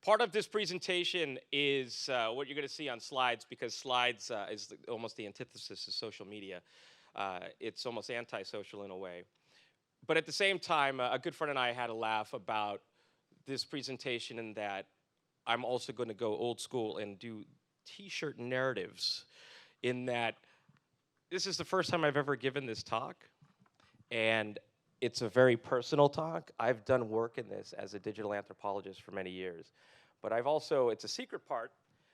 Part of this presentation is what you're going to see on slides, because slides is almost the antithesis of social media. It's almost antisocial in a way. But at the same time, a good friend and I had a laugh about this presentation in that I'm also going to go old school and do t-shirt narratives, in that this is the first time I've ever given this talk, and it's a very personal talk. I've done work in this as a digital anthropologist for many years. But I've also, it's a secret part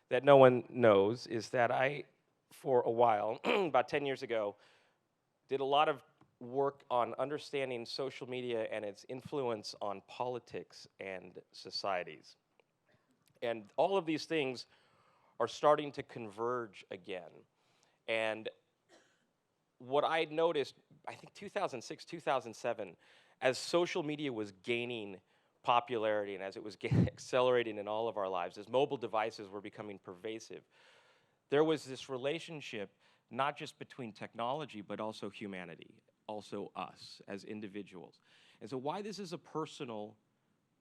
that no one knows, is that I, for a while, about 10 years ago, did a lot of work on understanding social media and its influence on politics and societies. And all of these things are starting to converge again. And what I noticed, I think 2006, 2007, as social media was gaining popularity and as it was accelerating in all of our lives, as mobile devices were becoming pervasive, there was this relationship not just between technology, but also humanity, also us as individuals. And so why this is a personal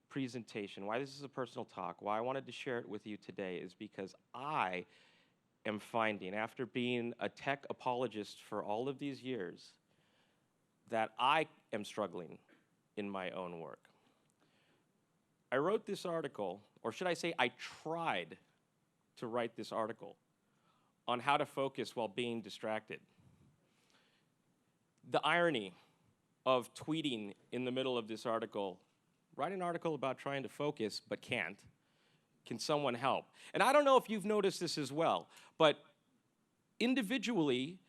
presentation, why this is a personal talk, why I wanted to share it with you today is because I am finding, after being a tech apologist for all of these years, that I am struggling in my own work. I wrote this article, or should I say I tried to write this article on how to focus while being distracted. The irony of tweeting in the middle of this article, write an article about trying to focus but can't. Can someone help? And I don't know if you've noticed this as well, but individually,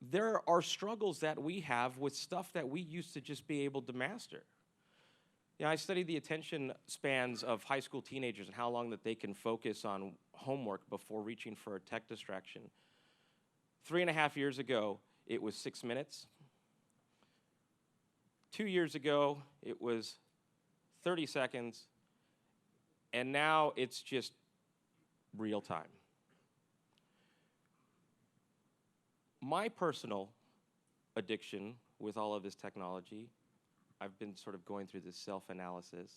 there are struggles that we have with stuff that we used to just be able to master. I studied the attention spans of high school teenagers and how long that they can focus on homework before reaching for a tech distraction. 3.5 years ago, it was 6 minutes. 2 years ago, it was 30 seconds. And now it's just real time. My personal addiction with all of this technology, I've been sort of going through this self-analysis,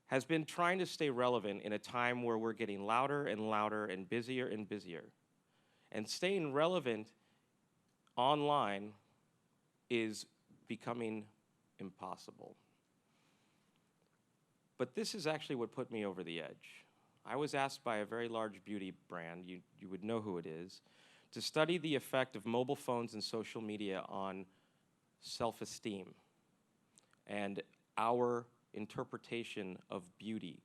has been trying to stay relevant in a time where we're getting louder and louder and busier and busier. And staying relevant online is becoming impossible. But this is actually what put me over the edge. I was asked by a very large beauty brand, you would know who it is, to study the effect of mobile phones and social media on self-esteem and our interpretation of beauty,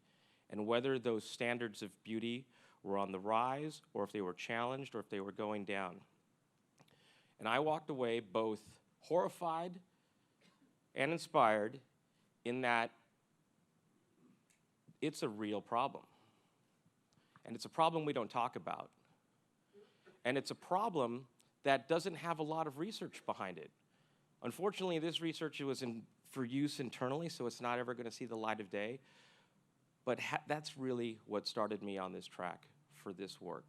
and whether those standards of beauty were on the rise, or if they were challenged, or if they were going down. And I walked away both horrified and inspired, in that it's a real problem. And it's a problem we don't talk about. And it's a problem that doesn't have a lot of research behind it. Unfortunately, this research was for use internally, so it's not ever going to see the light of day. But that's really what started me on this track for this work.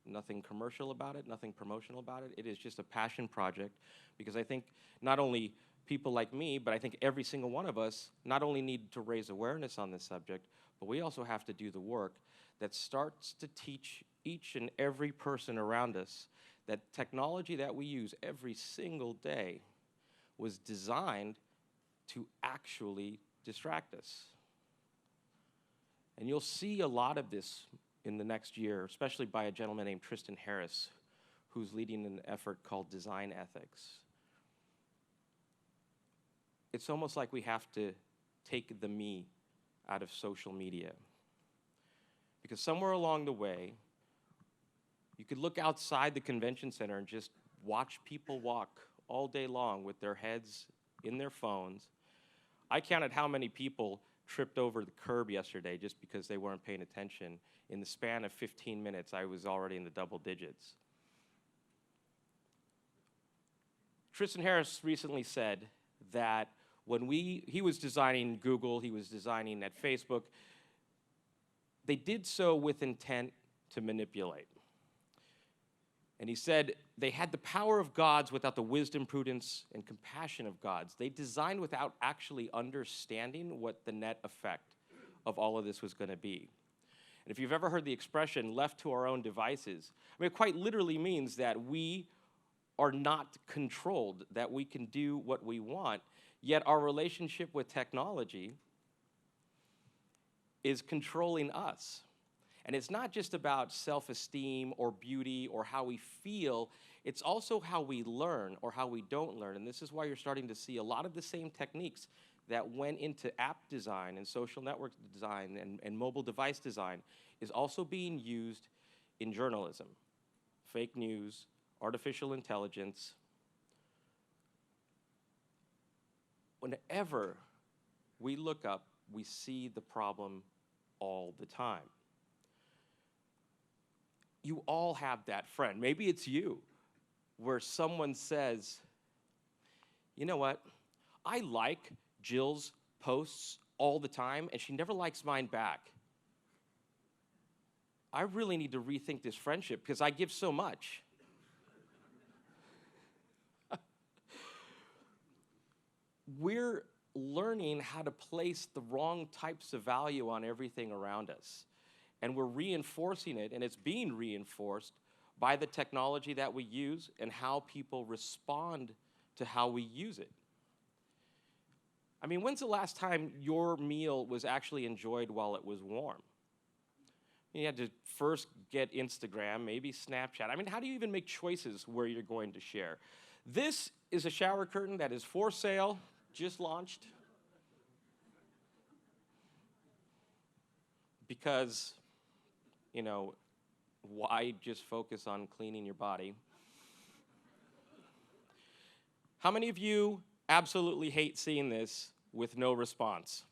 Nothing commercial about it, nothing promotional about it. It is just a passion project, because I think not only people like me, but I think every single one of us not only need to raise awareness on this subject, but we also have to do the work that starts to teach each and every person around us that technology that we use every single day was designed to actually distract us. And you'll see a lot of this in the next year, especially by a gentleman named Tristan Harris, who's leading an effort called Design Ethics. It's almost like we have to take the me out of social media. Because somewhere along the way, you could look outside the convention center and just watch people walk all day long with their heads in their phones. I counted how many people tripped over the curb yesterday just because they weren't paying attention. In the span of 15 minutes, I was already in the double digits. Tristan Harris recently said that when he was designing Google, he was designing at Facebook, they did so with intent to manipulate. And he said they had the power of gods without the wisdom, prudence, and compassion of gods. They designed without actually understanding what the net effect of all of this was going to be. And if you've ever heard the expression left to our own devices, I mean, it quite literally means that we are not controlled, that we can do what we want, yet our relationship with technology is controlling us. And it's not just about self-esteem or beauty or how we feel, it's also how we learn or how we don't learn. And this is why you're starting to see a lot of the same techniques that went into app design and social network design and mobile device design is also being used in journalism. Fake news, artificial intelligence. Whenever we look up, we see the problem all the time. You all have that friend. Maybe it's you, where someone says, you know what? I like Jill's posts all the time, and she never likes mine back. I really need to rethink this friendship because I give so much. We're learning how to place the wrong types of value on everything around us. And we're reinforcing it, and it's being reinforced by the technology that we use and how people respond to how we use it. I mean, when's the last time your meal was actually enjoyed while it was warm? You had to first get Instagram, maybe Snapchat. I mean, how do you even make choices where you're going to share? This is a shower curtain that is for sale, just launched. Because, you know, why just focus on cleaning your body? How many of you absolutely hate seeing this with no response?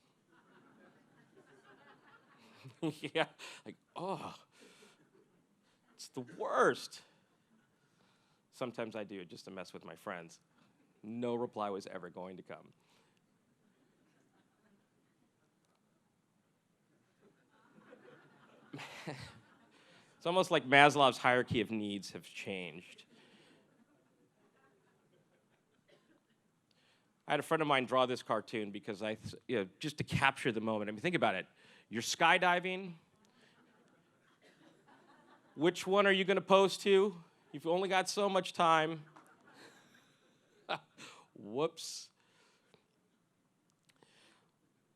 Yeah, like, oh, it's the worst. Sometimes I do it just to mess with my friends. No reply was ever going to come. It's almost like Maslow's hierarchy of needs have changed. I had a friend of mine draw this cartoon because just to capture the moment. I mean, think about it. You're skydiving. Which one are you going to pose to? You've only got so much time. Whoops.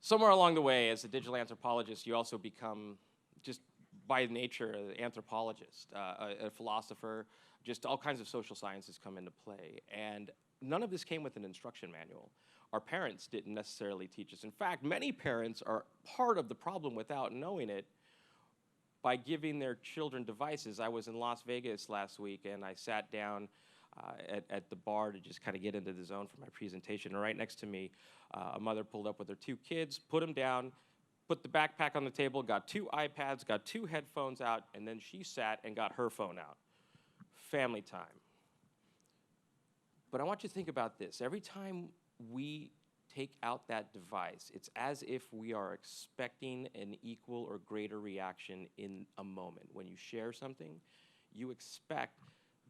Somewhere along the way, as a digital anthropologist, you also become, just by nature, an anthropologist, a philosopher. Just all kinds of social sciences come into play. And none of this came with an instruction manual. Our parents didn't necessarily teach us. In fact, many parents are part of the problem without knowing it by giving their children devices. I was in Las Vegas last week, and I sat down at the bar to just kind of get into the zone for my presentation. And right next to me, a mother pulled up with her 2 kids, put them down, put the backpack on the table, got 2 iPads, got 2 headphones out, and then she sat and got her phone out. Family time. But I want you to think about this. Every time we take out that device, it's as if we are expecting an equal or greater reaction in a moment. When you share something, you expect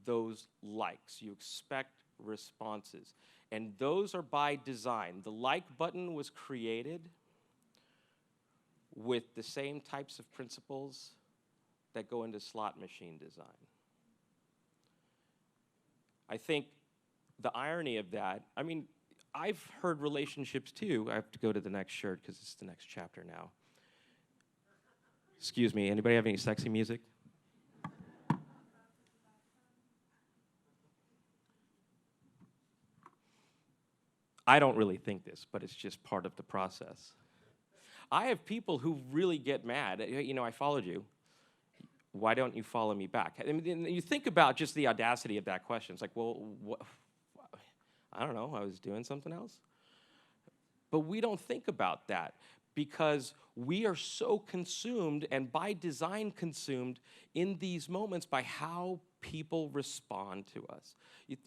those likes. You expect responses. And those are by design. The like button was created with the same types of principles that go into slot machine design. I think the irony of that, I mean, I've heard relationships too. I have to go to the next shirt because it's the next chapter now. Excuse me, anybody have any sexy music? I don't really think this, but it's just part of the process. I have people who really get mad. You know, I followed you. Why don't you follow me back? I mean, you think about just the audacity of that question. It's like, well, I don't know, I was doing something else. But we don't think about that because we are so consumed, and by design consumed, in these moments by how people respond to us.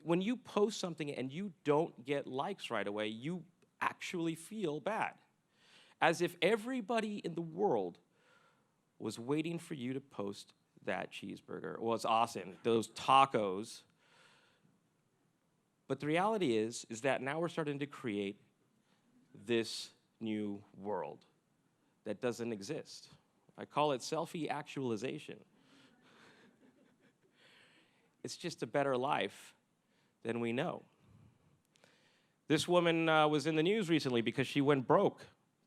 When you post something and you don't get likes right away, you actually feel bad. As if everybody in the world was waiting for you to post that cheeseburger. Well, it's awesome, those tacos. But the reality is that now we're starting to create this new world that doesn't exist. I call it selfie actualization. It's just a better life than we know. This woman was in the news recently because she went broke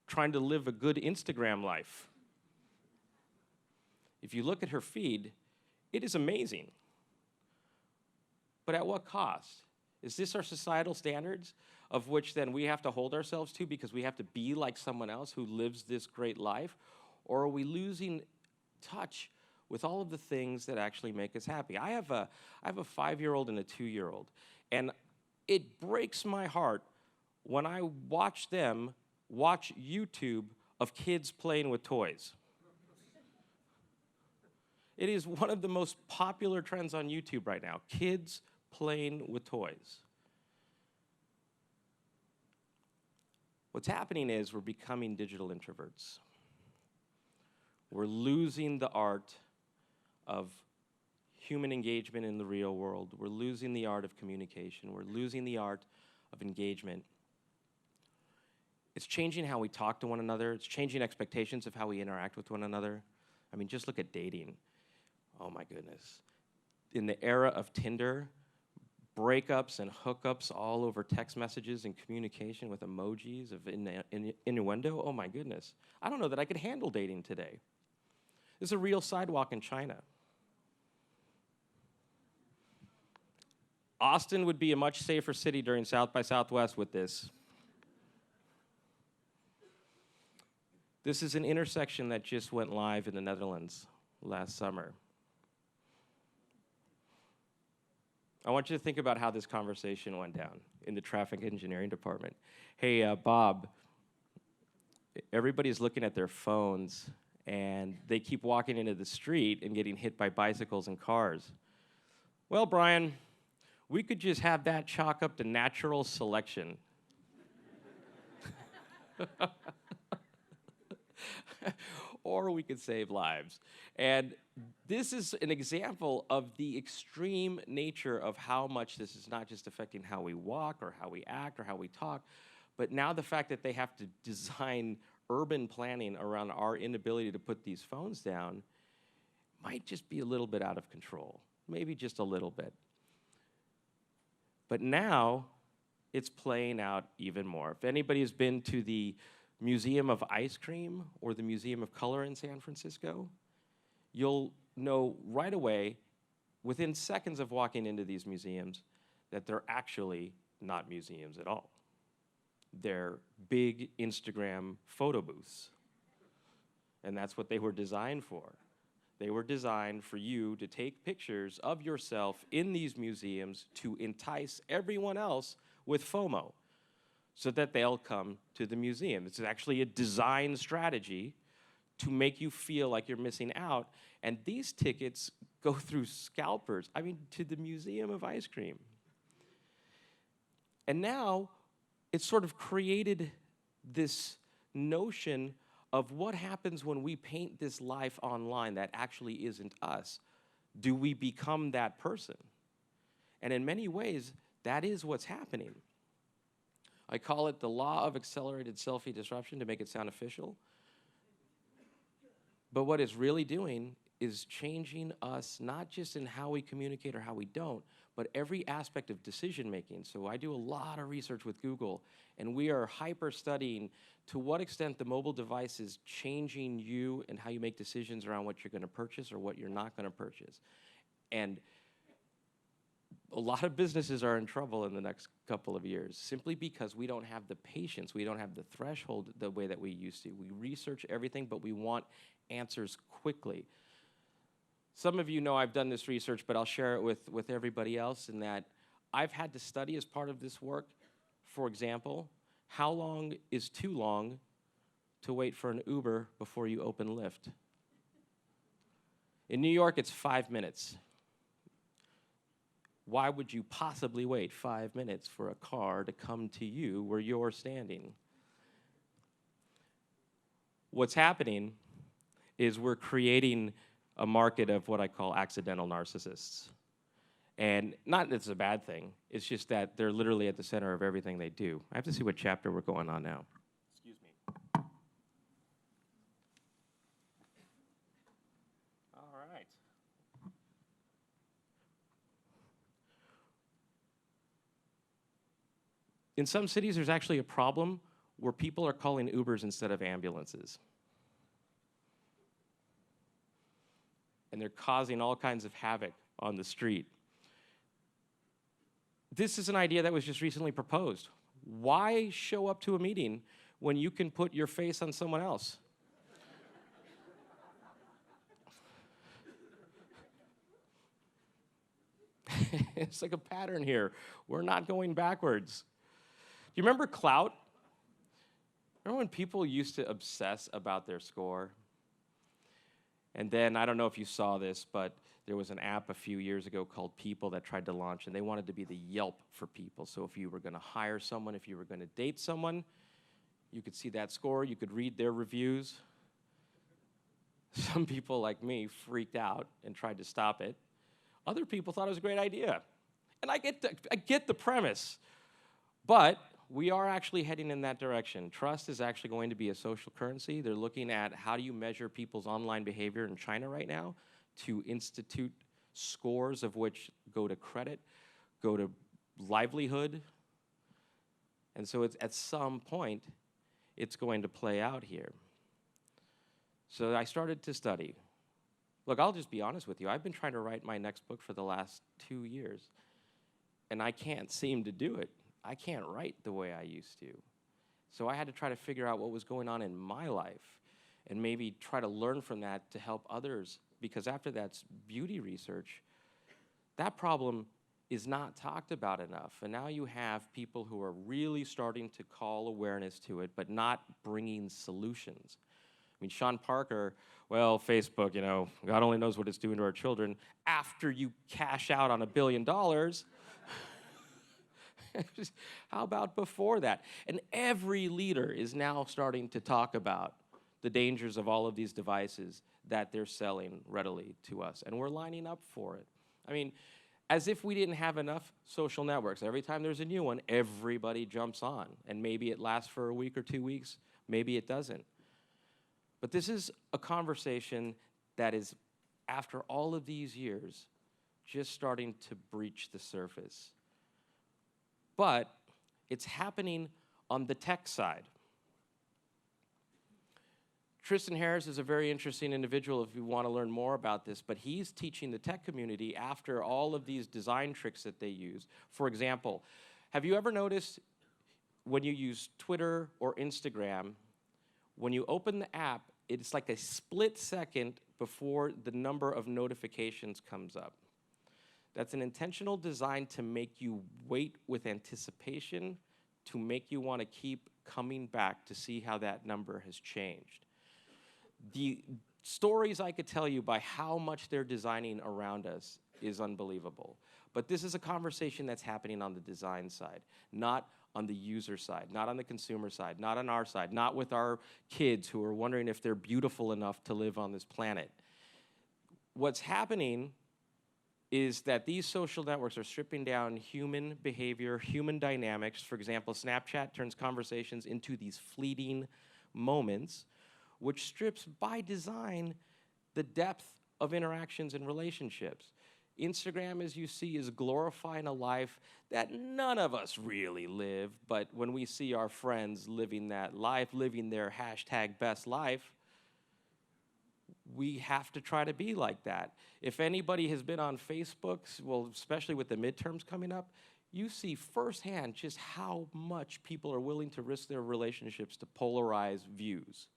trying to live a good Instagram life. If you look at her feed, it is amazing. But at what cost? Is this our societal standards of which then we have to hold ourselves to because we have to be like someone else who lives this great life? Or are we losing touch with all of the things that actually make us happy? I have a 5-year-old and a 2-year-old, and it breaks my heart when I watch them watch YouTube of kids playing with toys. It is one of the most popular trends on YouTube right now, kids playing with toys. What's happening is we're becoming digital introverts. We're losing the art of human engagement in the real world. We're losing the art of communication. We're losing the art of engagement. It's changing how we talk to one another. It's changing expectations of how we interact with one another. I mean, just look at dating. Oh my goodness. In the era of Tinder, breakups and hookups all over text messages and communication with emojis of innuendo. Oh my goodness. I don't know that I could handle dating today. There's a real sidewalk in China. Austin would be a much safer city during South by Southwest with this. This is an intersection that just went live in the Netherlands last summer. I want you to think about how this conversation went down in the traffic engineering department. Hey, Bob, everybody's looking at their phones, and they keep walking into the street and getting hit by bicycles and cars. Well, Brian, we could just have that chalk up to natural selection. Or we could save lives. And this is an example of the extreme nature of how much this is not just affecting how we walk or how we act or how we talk, but now the fact that they have to design urban planning around our inability to put these phones down might just be a little bit out of control, maybe just a little bit. But now it's playing out even more. If anybody has been to the Museum of Ice Cream or the Museum of Color in San Francisco, you'll know right away, within seconds of walking into these museums, that they're actually not museums at all. They're big Instagram photo booths. And that's what they were designed for. They were designed for you to take pictures of yourself in these museums to entice everyone else with FOMO, so that they'll come to the museum. It's actually a design strategy to make you feel like you're missing out. And these tickets go through scalpers, to the Museum of Ice Cream. And now it's sort of created this notion of what happens when we paint this life online that actually isn't us. Do we become that person? And in many ways, that is what's happening. I call it the law of accelerated selfie disruption to make it sound official. But what it's really doing is changing us, not just in how we communicate or how we don't, but every aspect of decision making. So I do a lot of research with Google, and we are hyper studying to what extent the mobile device is changing you and how you make decisions around what you're going to purchase or what you're not going to purchase. And a lot of businesses are in trouble in the next couple of years simply because we don't have the patience, we don't have the threshold the way that we used to. We research everything, but we want answers quickly. Some of you know I've done this research, but I'll share it with everybody else in that I've had to study as part of this work, for example, how long is too long to wait for an Uber before you open Lyft? In New York, it's 5 minutes. Why would you possibly wait 5 minutes for a car to come to you where you're standing? What's happening is we're creating a market of what I call accidental narcissists. And not that it's a bad thing, it's just that they're literally at the center of everything they do. I have to see what chapter we're going on now. Excuse me. In some cities, there's actually a problem where people are calling Ubers instead of ambulances. And they're causing all kinds of havoc on the street. This is an idea that was just recently proposed. Why show up to a meeting when you can put your face on someone else? It's like a pattern here. We're not going backwards. Do you remember Klout? Remember when people used to obsess about their score? And then, I don't know if you saw this, but there was an app a few years ago called People that tried to launch, and they wanted to be the Yelp for people. So if you were going to hire someone, if you were going to date someone, you could see that score, you could read their reviews. Some people like me freaked out and tried to stop it. Other people thought it was a great idea. And I get the premise. But we are actually heading in that direction. Trust is actually going to be a social currency. They're looking at how do you measure people's online behavior in China right now to institute scores of which go to credit, go to livelihood. And so it's, at some point, it's going to play out here. So I started to study. Look, I'll just be honest with you. I've been trying to write my next book for the last 2 years, and I can't seem to do it. I can't write the way I used to. So I had to try to figure out what was going on in my life and maybe try to learn from that to help others, because after that's beauty research, that problem is not talked about enough. And now you have people who are really starting to call awareness to it, but not bringing solutions. I mean, Sean Parker, well, Facebook, you know, God only knows what it's doing to our children. After you cash out on $1 billion, how about before that? And every leader is now starting to talk about the dangers of all of these devices that they're selling readily to us. And we're lining up for it. I mean, as if we didn't have enough social networks. Every time there's a new one, everybody jumps on. And maybe it lasts for a week or 2 weeks. Maybe it doesn't. But this is a conversation that is, after all of these years, just starting to breach the surface. But it's happening on the tech side. Tristan Harris is a very interesting individual if you want to learn more about this, but he's teaching the tech community after all of these design tricks that they use. For example, have you ever noticed when you use Twitter or Instagram, when you open the app, it's like a split second before the number of notifications comes up. That's an intentional design to make you wait with anticipation, to make you want to keep coming back to see how that number has changed. The stories I could tell you by how much they're designing around us is unbelievable. But this is a conversation that's happening on the design side, not on the user side, not on the consumer side, not on our side, not with our kids who are wondering if they're beautiful enough to live on this planet. What's happening is that these social networks are stripping down human behavior, human dynamics. For example, Snapchat turns conversations into these fleeting moments, which strips by design the depth of interactions and relationships. Instagram, as you see, is glorifying a life that none of us really live, but when we see our friends living that life, living their hashtag best life, we have to try to be like that. If anybody has been on Facebook, well, especially with the midterms coming up, you see firsthand just how much people are willing to risk their relationships to polarize views.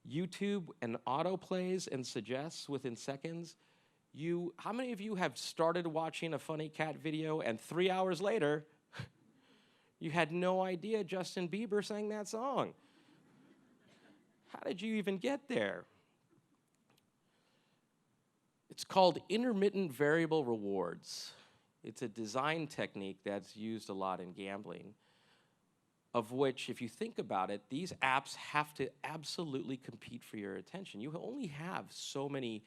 YouTube and autoplays and suggests within seconds, how many of you have started watching a funny cat video and 3 hours later, you had no idea Justin Bieber sang that song? How did you even get there? It's called intermittent variable rewards. It's a design technique that's used a lot in gambling, of which, if you think about it, these apps have to absolutely compete for your attention. You only have so many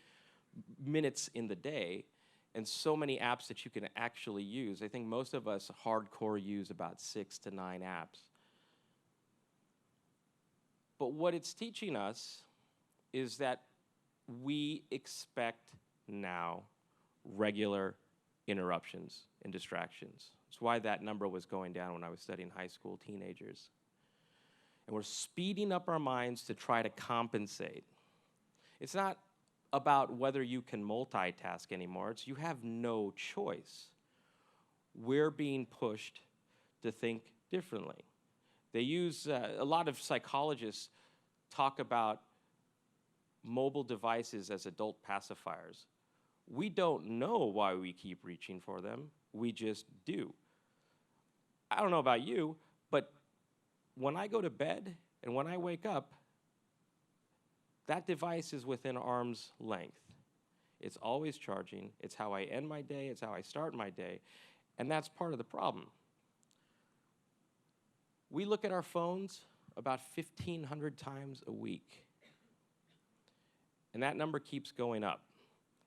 minutes in the day and so many apps that you can actually use. I think most of us hardcore use about 6 to 9 apps. But what it's teaching us is that we expect now regular interruptions and distractions. It's why that number was going down when I was studying high school teenagers. And we're speeding up our minds to try to compensate. It's not about whether you can multitask anymore. It's you have no choice. We're being pushed to think differently. They use, a lot of psychologists talk about mobile devices as adult pacifiers. We don't know why we keep reaching for them. We just do. I don't know about you, but when I go to bed and when I wake up, that device is within arm's length. It's always charging. It's how I end my day. It's how I start my day. And that's part of the problem. We look at our phones about 1,500 times a week. And that number keeps going up.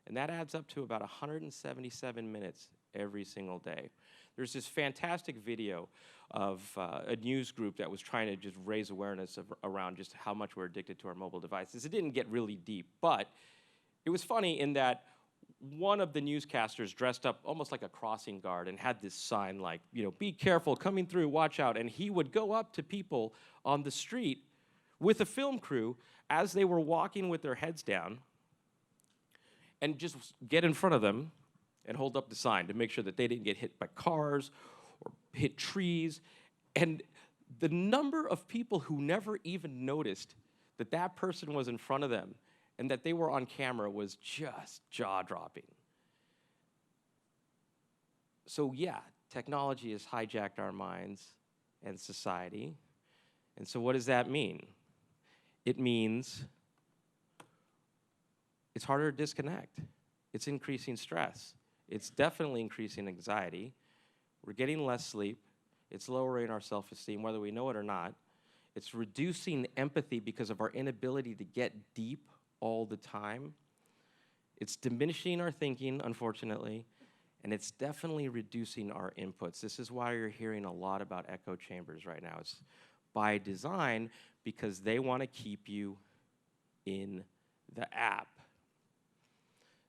And that adds up to about 177 minutes every single day. There's this fantastic video of a news group that was trying to just raise awareness around just how much we're addicted to our mobile devices. It didn't get really deep, but it was funny in that one of the newscasters dressed up almost like a crossing guard and had this sign like, you know, be careful, coming through, watch out. And he would go up to people on the street with a film crew as they were walking with their heads down and just get in front of them and hold up the sign to make sure that they didn't get hit by cars or hit trees. And the number of people who never even noticed that that person was in front of them and that they were on camera was just jaw-dropping. So yeah, technology has hijacked our minds and society. And so what does that mean? It means it's harder to disconnect. It's increasing stress. It's definitely increasing anxiety. We're getting less sleep. It's lowering our self-esteem, whether we know it or not. It's reducing empathy because of our inability to get deep all the time. It's diminishing our thinking, unfortunately, and it's definitely reducing our inputs. This is why you're hearing a lot about echo chambers right now. It's by design because they want to keep you in the app.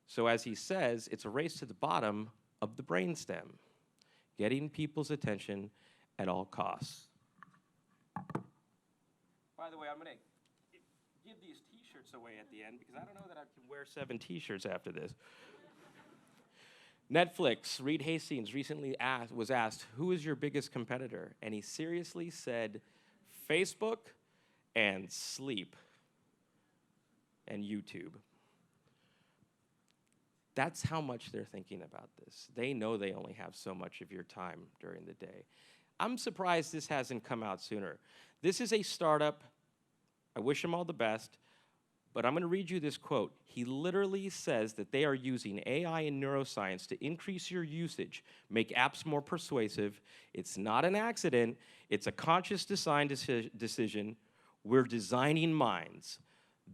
So as he says, it's a race to the bottom of the brainstem, getting people's attention at all costs. By the way, I'm going to give these t-shirts away at the end because I don't know that I can wear 7 t-shirts after this. Netflix, Reed Hastings recently was asked, who is your biggest competitor? And he seriously said, Facebook and sleep and YouTube. That's how much they're thinking about this. They know they only have so much of your time during the day. I'm surprised this hasn't come out sooner. This is a startup. I wish them all the best, but I'm going to read you this quote. He literally says that they are using AI and neuroscience to increase your usage, make apps more persuasive. It's not an accident. It's a conscious design decision. We're designing minds.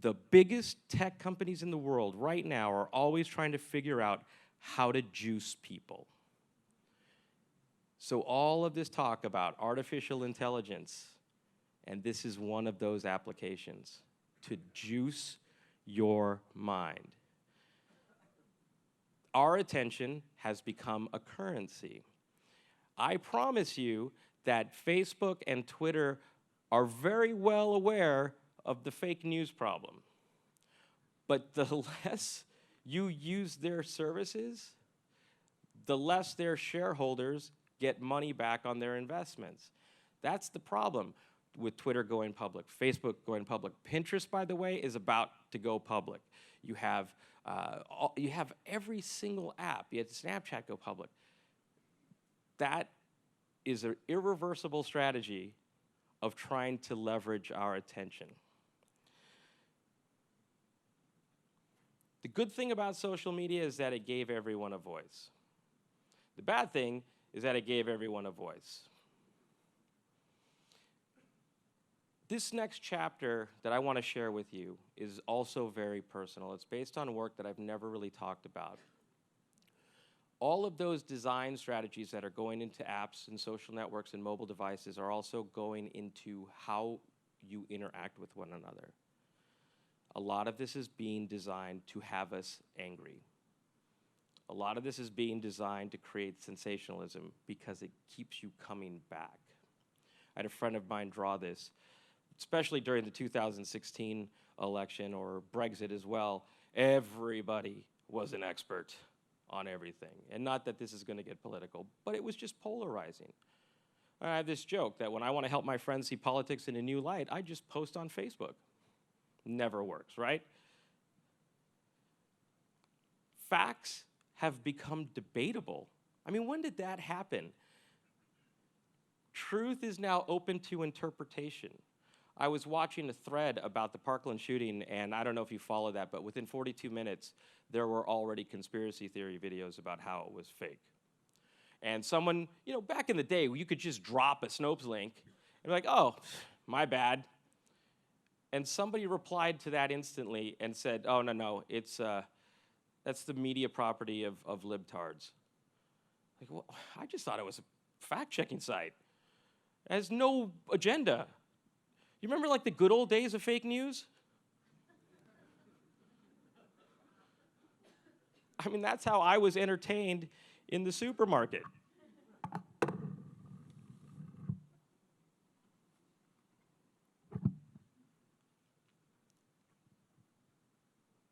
The biggest tech companies in the world right now are always trying to figure out how to juice people. So all of this talk about artificial intelligence, and this is one of those applications, to juice your mind. Our attention has become a currency. I promise you that Facebook and Twitter are very well aware of the fake news problem. But the less you use their services, the less their shareholders get money back on their investments. That's the problem with Twitter going public, Facebook going public. Pinterest, by the way, is about to go public. You have every single app. You had Snapchat go public. That is an irreversible strategy of trying to leverage our attention. The good thing about social media is that it gave everyone a voice. The bad thing is that it gave everyone a voice. This next chapter that I want to share with you is also very personal. It's based on work that I've never really talked about. All of those design strategies that are going into apps and social networks and mobile devices are also going into how you interact with one another. A lot of this is being designed to have us angry. A lot of this is being designed to create sensationalism because it keeps you coming back. I had a friend of mine draw this, especially during the 2016 election or Brexit as well. Everybody was an expert on everything. And not that this is going to get political, but it was just polarizing. I have this joke that when I want to help my friends see politics in a new light, I just post on Facebook. Never works, right? Facts have become debatable. I mean, when did that happen? Truth is now open to interpretation. I was watching a thread about the Parkland shooting, and I don't know if you follow that, but within 42 minutes, there were already conspiracy theory videos about how it was fake. And someone, back in the day, you could just drop a Snopes link and be like, oh, my bad. And somebody replied to that instantly and said, oh, no, that's the media property of libtards. Like, well, I just thought it was a fact-checking site. It has no agenda. You remember like the good old days of fake news? I mean, that's how I was entertained in the supermarket.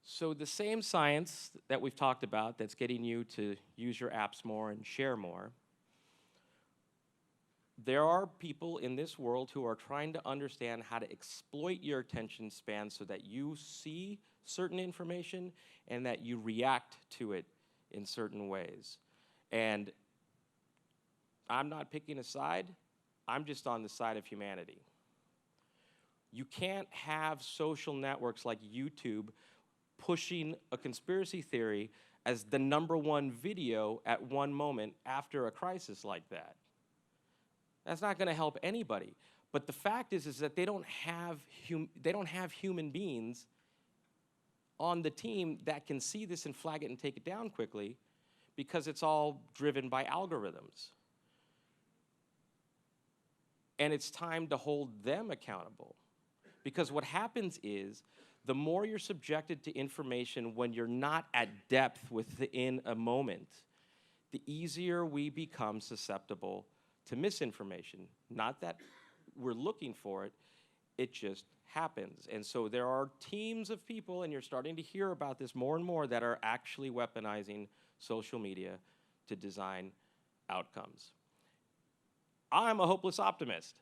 So the same science that we've talked about that's getting you to use your apps more and share more, there are people in this world who are trying to understand how to exploit your attention span so that you see certain information and that you react to it in certain ways. And I'm not picking a side, I'm just on the side of humanity. You can't have social networks like YouTube pushing a conspiracy theory as the #1 video at one moment after a crisis like that. That's not going to help anybody. But the fact is that they don't have human beings on the team that can see this and flag it and take it down quickly because it's all driven by algorithms. And it's time to hold them accountable. Because what happens is the more you're subjected to information when you're not at depth within a moment, the easier we become susceptible to misinformation. Not that we're looking for it, it just happens. And so there are teams of people, and you're starting to hear about this more and more, that are actually weaponizing social media to design outcomes. I'm a hopeless optimist.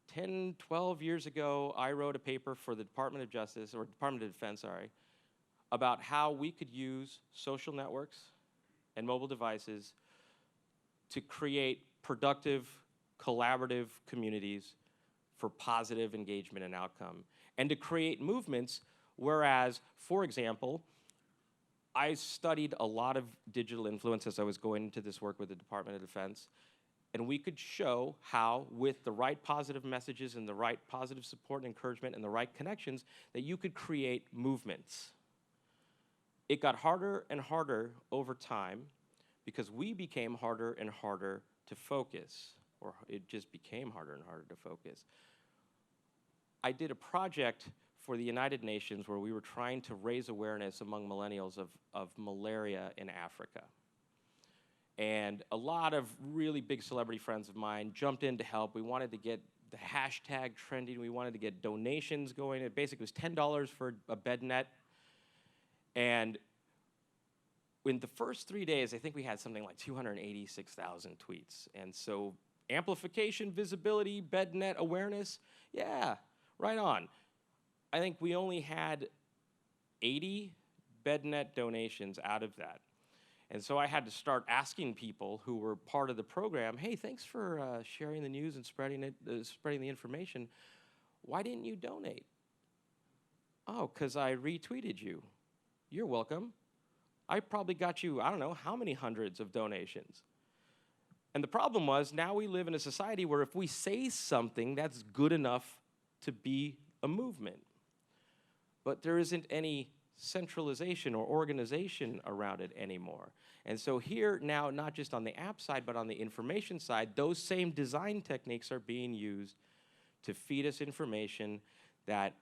10, 12 years ago, I wrote a paper for the Department of Justice, or Department of Defense, about how we could use social networks and mobile devices to create productive, collaborative communities for positive engagement and outcome, and to create movements, whereas, for example, I studied a lot of digital influence as I was going into this work with the Department of Defense, and we could show how, with the right positive messages and the right positive support and encouragement and the right connections, that you could create movements. It got harder and harder over time because we became harder and harder to focus, or it just became harder and harder to focus. I did a project for the United Nations where we were trying to raise awareness among millennials of malaria in Africa. And a lot of really big celebrity friends of mine jumped in to help. We wanted to get the hashtag trending. We wanted to get donations going. It basically was $10 for a bed net. And in the first 3 days, I think we had something like 286,000 tweets. And so amplification, visibility, Bednet awareness, yeah, right on. I think we only had 80 Bednet donations out of that. And so I had to start asking people who were part of the program, hey, thanks for sharing the news and spreading the information. Why didn't you donate? Oh, because I retweeted you. You're welcome. I probably got you, I don't know, how many hundreds of donations. And the problem was, now we live in a society where if we say something, that's good enough to be a movement. But there isn't any centralization or organization around it anymore. And so here now, not just on the app side, but on the information side, those same design techniques are being used to feed us information that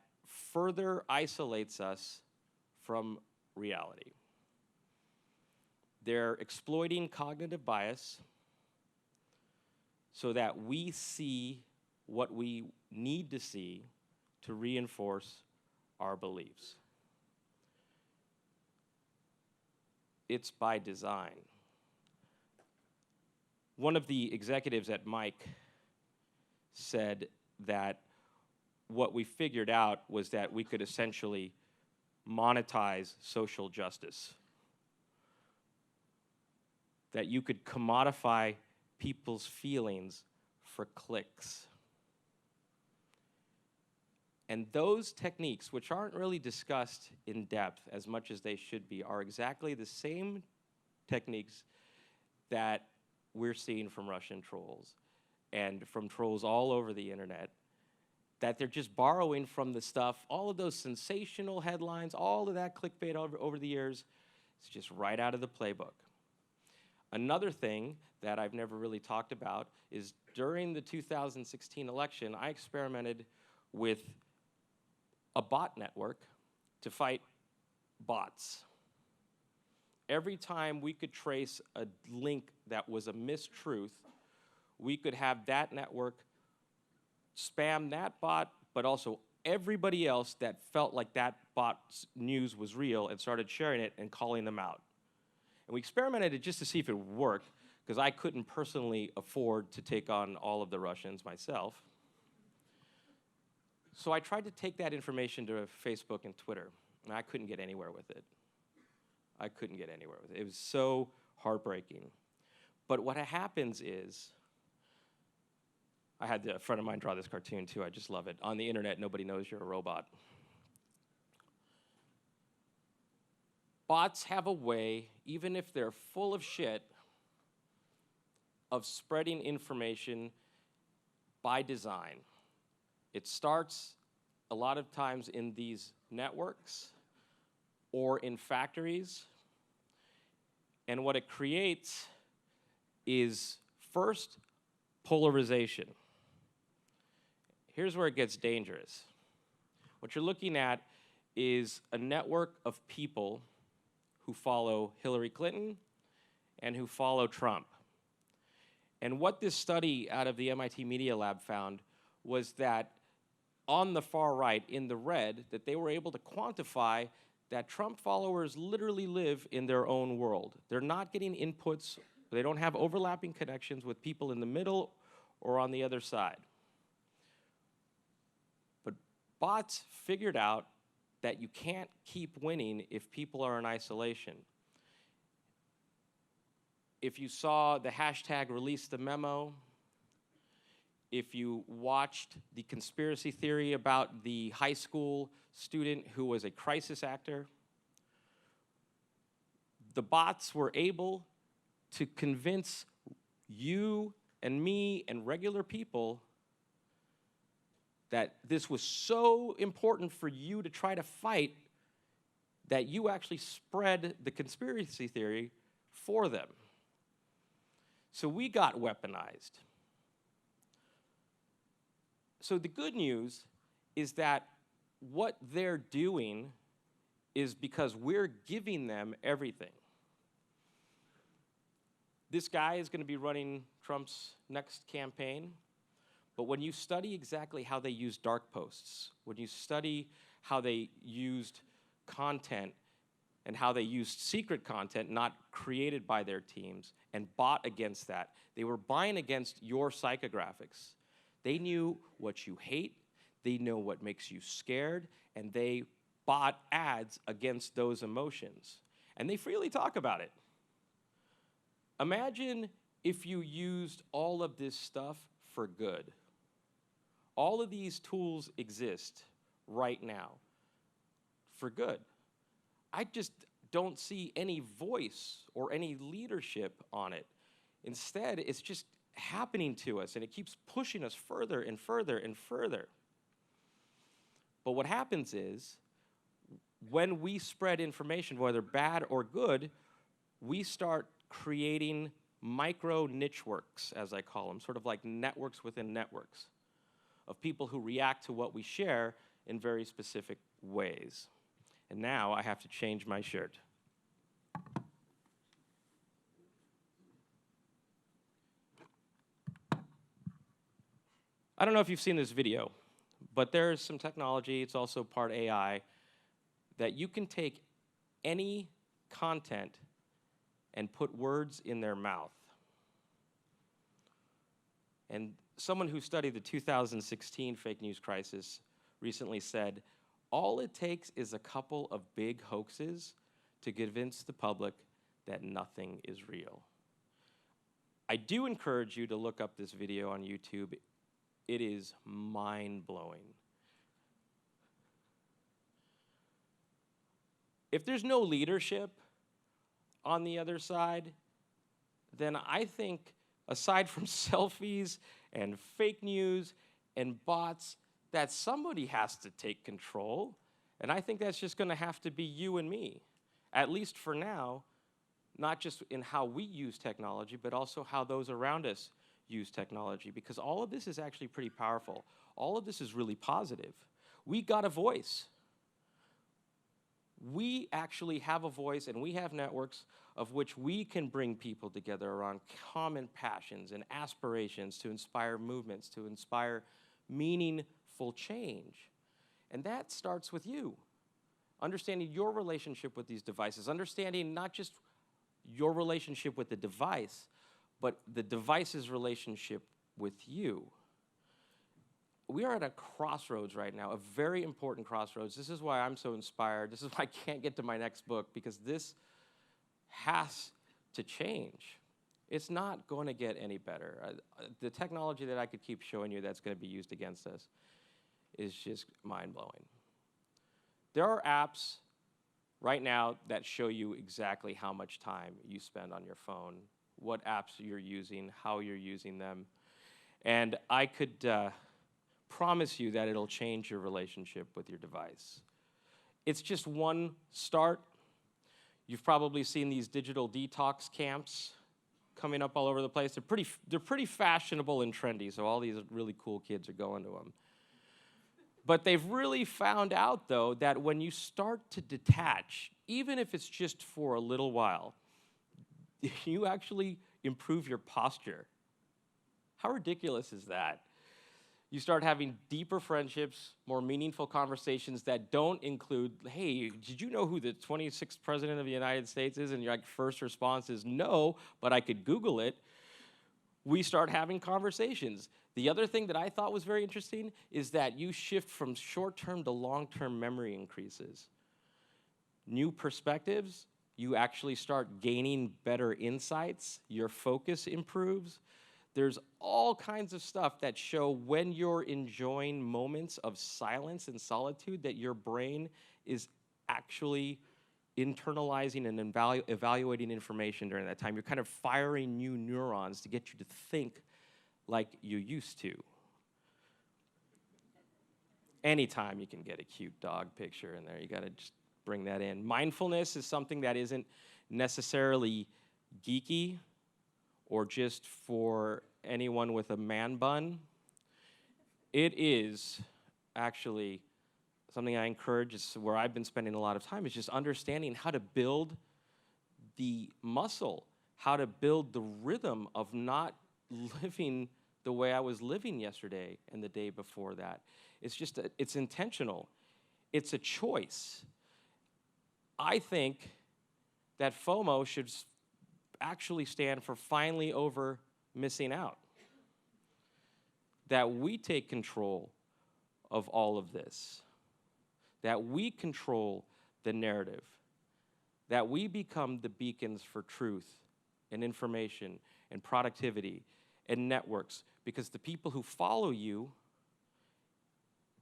further isolates us from reality. They're exploiting cognitive bias so that we see what we need to see to reinforce our beliefs. It's by design. One of the executives at Mike said that what we figured out was that we could essentially monetize social justice. That you could commodify people's feelings for clicks. And those techniques, which aren't really discussed in depth as much as they should be, are exactly the same techniques that we're seeing from Russian trolls and from trolls all over the internet, that they're just borrowing from the stuff, all of those sensational headlines, all of that clickbait over the years, it's just right out of the playbook. Another thing that I've never really talked about is during the 2016 election, I experimented with a bot network to fight bots. Every time we could trace a link that was a mistruth, we could have that network spam that bot, but also everybody else that felt like that bot's news was real and started sharing it and calling them out. And we experimented it just to see if it would work, because I couldn't personally afford to take on all of the Russians myself. So I tried to take that information to Facebook and Twitter, and I couldn't get anywhere with it. I couldn't get anywhere with it. It was so heartbreaking. But what happens is, I had a friend of mine draw this cartoon too, I just love it. On the internet, nobody knows you're a robot. Bots have a way, even if they're full of shit, of spreading information by design. It starts a lot of times in these networks or in factories. And what it creates is, first, polarization. Here's where it gets dangerous. What you're looking at is a network of people who follow Hillary Clinton and who follow Trump. And what this study out of the MIT Media Lab found was that on the far right, in the red, that they were able to quantify that Trump followers literally live in their own world. They're not getting inputs, they don't have overlapping connections with people in the middle or on the other side. But bots figured out that you can't keep winning if people are in isolation. If you saw the hashtag release the memo, if you watched the conspiracy theory about the high school student who was a crisis actor, the bots were able to convince you and me and regular people that this was so important for you to try to fight that you actually spread the conspiracy theory for them. So we got weaponized. So the good news is that what they're doing is because we're giving them everything. This guy is going to be running Trump's next campaign, but when you study exactly how they use dark posts, when you study how they used content and how they used secret content not created by their teams and bought against that, they were buying against your psychographics. They knew what you hate, they know what makes you scared, and they bought ads against those emotions. And they freely talk about it. Imagine if you used all of this stuff for good. All of these tools exist right now for good. I just don't see any voice or any leadership on it. Instead, it's just happening to us, and it keeps pushing us further and further and further. But what happens is, when we spread information, whether bad or good, we start creating micro niche works, as I call them, sort of like networks within networks, of people who react to what we share in very specific ways. And now I have to change my shirt. I don't know if you've seen this video, but there's some technology, it's also part AI, that you can take any content and put words in their mouth. And someone who studied the 2016 fake news crisis recently said, all it takes is a couple of big hoaxes to convince the public that nothing is real. I do encourage you to look up this video on YouTube. It is mind-blowing. If there's no leadership on the other side, then I think aside from selfies and fake news and bots, that somebody has to take control. And I think that's just gonna have to be you and me, at least for now, not just in how we use technology, but also how those around us use technology, because all of this is actually pretty powerful. All of this is really positive. We got a voice. We actually have a voice, and we have networks of which we can bring people together around common passions and aspirations to inspire movements, to inspire meaningful change. And that starts with you. Understanding your relationship with these devices, understanding not just your relationship with the device, but the device's relationship with you. We are at a crossroads right now, a very important crossroads. This is why I'm so inspired. This is why I can't get to my next book, because this has to change. It's not going to get any better. The technology that I could keep showing you that's going to be used against us is just mind-blowing. There are apps right now that show you exactly how much time you spend on your phone, what apps you're using, how you're using them. And I could promise you that it'll change your relationship with your device. It's just one start. You've probably seen these digital detox camps coming up all over the place. They're pretty fashionable and trendy, so all these really cool kids are going to them. But they've really found out, though, that when you start to detach, even if it's just for a little while, you actually improve your posture. How ridiculous is that? You start having deeper friendships, more meaningful conversations that don't include, hey, did you know who the 26th president of the United States is? And your first response is no, but I could Google it. We start having conversations. The other thing that I thought was very interesting is that you shift from short-term to long-term memory increases. New perspectives, you actually start gaining better insights, your focus improves. There's all kinds of stuff that show when you're enjoying moments of silence and solitude that your brain is actually internalizing and evaluating information during that time. You're kind of firing new neurons to get you to think like you used to. Anytime you can get a cute dog picture in there, you gotta just bring that in. Mindfulness is something that isn't necessarily geeky or just for anyone with a man bun. It is actually something I encourage, is where I've been spending a lot of time, is just understanding how to build the muscle, how to build the rhythm of not living the way I was living yesterday and the day before that. It's just, it's intentional. It's a choice. I think that FOMO should actually stand for finally over missing out. That we take control of all of this. That we control the narrative. That we become the beacons for truth and information and productivity and networks, because the people who follow you,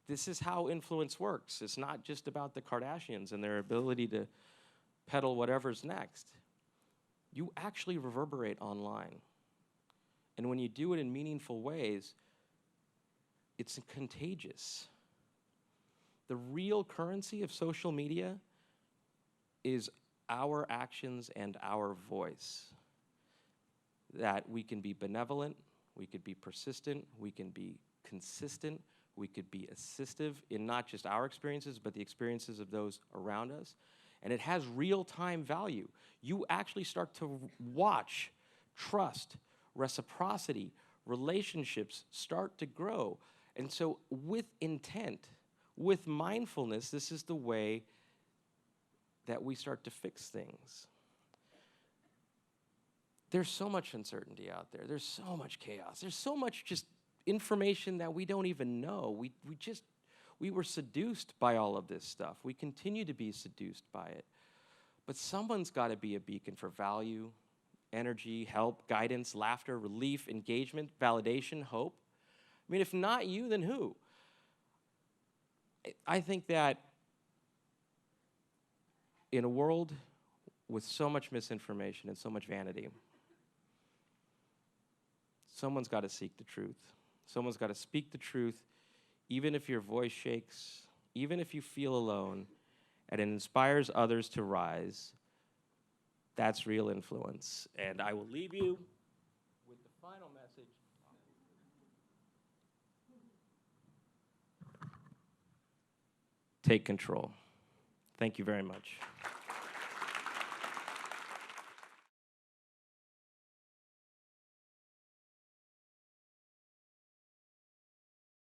this is how influence works. It's not just about the Kardashians and their ability to peddle whatever's next. You actually reverberate online. And when you do it in meaningful ways, it's contagious. The real currency of social media is our actions and our voice. That we can be benevolent, we could be persistent, we can be consistent, we could be assistive in not just our experiences, but the experiences of those around us. And it has real-time value. You actually start to watch trust, reciprocity, relationships start to grow. And so with intent, with mindfulness, this is the way that we start to fix things. There's so much uncertainty out there. There's so much chaos. There's so much just information that we don't even know. We were seduced by all of this stuff. We continue to be seduced by it. But someone's got to be a beacon for value, energy, help, guidance, laughter, relief, engagement, validation, hope. I mean, if not you, then who? I think that in a world with so much misinformation and so much vanity, someone's got to seek the truth. Someone's got to speak the truth, even if your voice shakes, even if you feel alone, and it inspires others to rise. That's real influence. And I will leave you with the final message. Take control. Thank you very much.